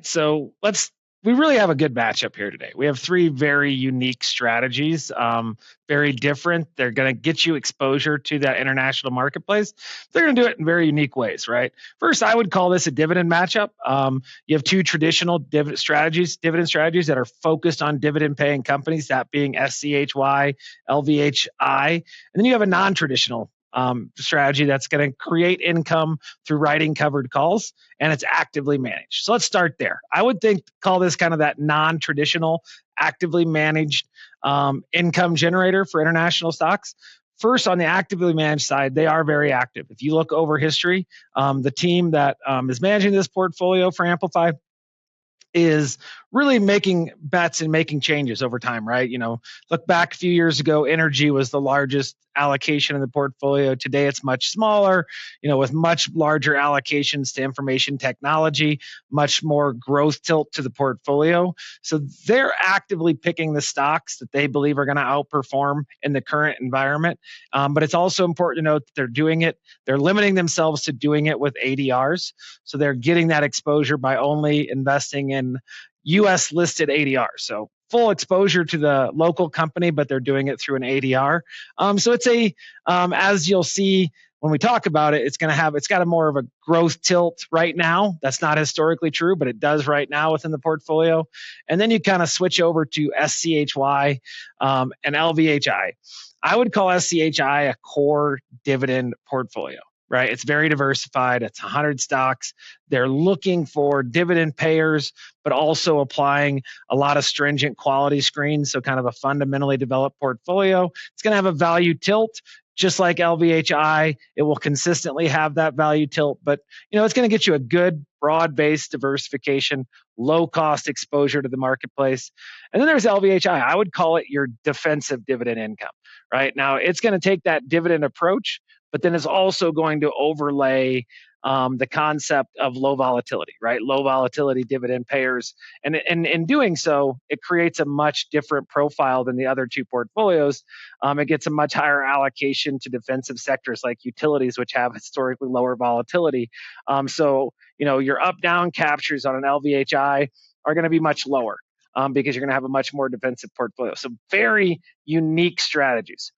right. So we really have a good matchup here today. We have three very unique strategies, very different. They're going to get you exposure to that international marketplace. They're going to do it in very unique ways, right? First, I would call this a dividend matchup. You have two traditional dividend strategies that are focused on dividend paying companies, that being SCHY, LVHI. And then you have a non-traditional strategy that's going to create income through writing covered calls, and it's actively managed. So let's start there. I would call this kind of that non-traditional, actively managed income generator for international stocks. First, on the actively managed side, they are very active. If you look over history, the team that is managing this portfolio for Amplify is really making bets and making changes over time, right? Look back a few years ago, energy was the largest allocation in the portfolio. Today, it's much smaller, with much larger allocations to information technology, much more growth tilt to the portfolio. So they're actively picking the stocks that they believe are going to outperform in the current environment. But it's also important to note that they're limiting themselves to doing it with ADRs. So they're getting that exposure by only investing in US listed ADR. So full exposure to the local company, but they're doing it through an ADR. So it's as you'll see when we talk about it, it's got a more of a growth tilt right now. That's not historically true, but it does right now within the portfolio. And then you kind of switch over to SCHY and LVHI. I would call SCHI a core dividend portfolio. Right? It's very diversified. It's 100 stocks. They're looking for dividend payers, but also applying a lot of stringent quality screens. So kind of a fundamentally developed portfolio. It's going to have a value tilt, just like LVHI. It will consistently have that value tilt, but it's going to get you a good broad-based diversification, low-cost exposure to the marketplace. And then there's LVHI. I would call it your defensive dividend income. Right? Now, it's going to take that dividend approach, but then it's also going to overlay the concept of low volatility, right? Low volatility dividend payers. And in doing so, it creates a much different profile than the other two portfolios. It gets a much higher allocation to defensive sectors like utilities, which have historically lower volatility. So your up-down captures on an LVHI are going to be much lower. Because you're going to have a much more defensive portfolio. So very unique strategies.